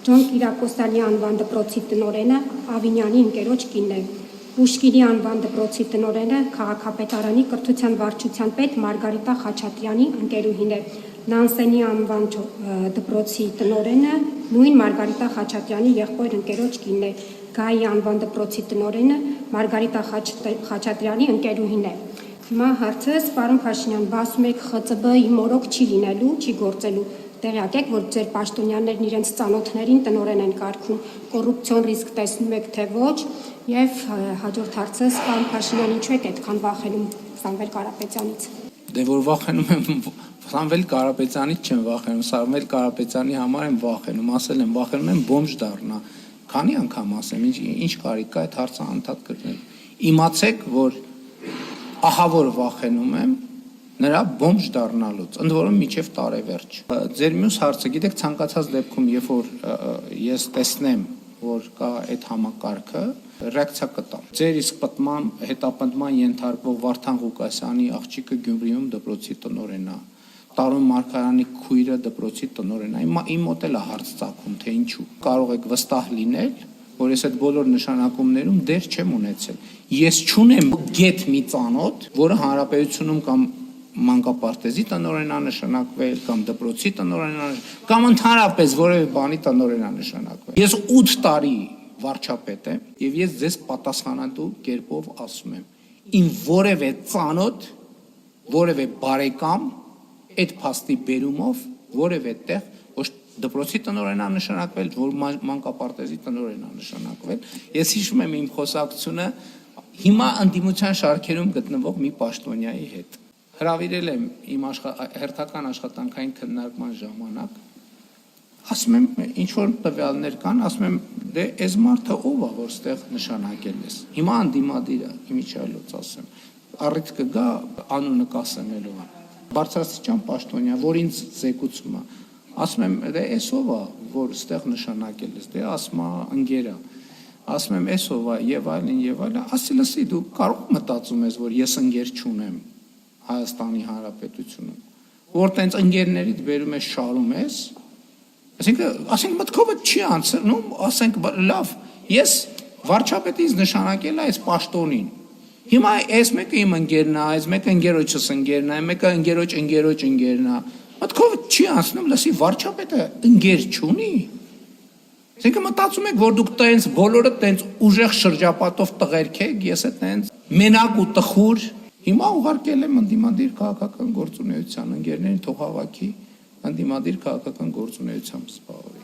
Ջոն Կիրակոսյանի անվան դպրոցի տնօրենը Ավինյանի ընկերոջ կինն է։ Պուշկինի անվան դպրոցի տնօրենը քաղաքապետարանի կրթության վարչության պետ Մարգարիտա Խաչատրյանի ընկերուհին է։ Նանսենի անվան դպրոցի տնօրենը նույն Մարգարիտա Խաչատրյանի եղբոր ընկերոջ կինն է։ Գայի անվան դպրոցի տնօրենը Մարգարիտա Խաչատրյանի ընկերուհին է։ Հիմա հարցս, պարոն Փաշինյան, ասում եք ԽԾԲ-ի մորոք չի լինելու, չի գործելու։ Տեղյակ եք, որ ձեր պաշտոնյաներն իրենց ծանոթներին տնօրեն են կարգում, կոռուպցիոն ռիսկ տեսնում եք, թե ոչ, եւ հաջորդ հարցս, պարոն Փաշինյան, ինչու եք այդքան վախենում Սամվել Կարապետյանից։ Դե որ վախենում եմ Սամվել Կարապետյանից չեմ վախենում, Սամվել Կարապետյանի համար եմ վախենում, ասել եմ, վախենում եմ բոմժ դառնա։ Քանի անգամ ասեմ, ինչ կարիք կա այդ հարցը անդադ կրնել։ Իմացեք, որ ահա որ վախենում եմ նրա բոմժ դառնալուց, ընդ որում միջև տարեվերջ։ Ձեր մյուս հարցը, գիտեք, ցանկացած դեպքում, երբ որ ես տեսնեմ, որ կա այդ համակարգը, ռեակցիա կտամ։ Ձեր իսկ հետապնդման ենթարկվող Վարդան Ղուկասյանի աղջիկը Գյումրիում դպրոցի տնօրեն է, Տարոն Մարգարյանի քույրը դպրոցի տնօրեն է։ Իմ մոտ էլ է հարց ծագում, թե ինչու։ Կարող եք վստահ լինել, որ ես այդ բոլոր նշանակումներում դեր չեմ ունեցել։ Ես չունեմ գետ մի ծանոթ, որը հանրապետությունում կամ մանկապարտեզի տնօրեն է նշանակվել, կամ դպրոցի տնօրեն է, կամ ընդհանրապես որևէ բանի տնօրեն է նշանակվել։ Ես 8 տարի վարչապետ եմ, եւ ես ձեզ պատասխանատու կերպով ասում եմ, իմ որևէ ծանոթ, որևէ բարեկամ այդ փաստի բերումով որևէ տեղ ոչ դպրոցի տնօրեն է նշանակվել, որ մանկապարտեզի տնօրեն է նշանակվել։ Ես հիշում եմ իմ խոսակցությունը հիմա ընդդիմության շարքերում գտնվող մի պաշտոնյայի հետ։ Հրավիրել եմ իմ հերթական աշխատանքային քննարկման ժամանակ, ասում եմ, ինչ որ տվյալներ կան, ասում եմ, դե այս մարդը ով է, որ ստեղ նշանակել ես։ Հիմա անդիմադիր է, իմիջիայլոց ասեմ, առիթ կգա անունը կասեմելով։ Բարձրաստիճան պաշտոնյա, որ ինձ զեկուցում է, ասում եմ, դե այս ով է, որ ստեղ նշանակել ես, դե ասում է ընկեր է, ասում եմ, այս ով է, եւ այլն, ասի լսի, դու կարող մտածում ես, որ ես ընկեր չունեմ Հայաստանի Հանրապետությունում, որ տենց ընկերներիդ բերում ես շարում ես, ասենք մտքովդ չի անցնում, ասենք լավ, ես վարչապետից նշանակել է այս պաշտոնին, հիմա այս մեկը իմ ընկերն է, այս մեկը ընկերոջս ընկերն է, մեկը ընկերոջ ընկերն է, մտքովդ չի անցնում, լսի, վարչապետը ընկեր չունի, ասենք մտածում եք, որ դուք տենց բոլորը տենց ուժեղ շրջապատով տղերք եք, ես է տենց մենակ ու տխուր, հիմա ուղարկել եմ ընդդիմադիր քաղաքական գործունեության ընկերներին թող հավաքի, ընդդիմադիր քաղաքական գործունեությամբ զբաղվի։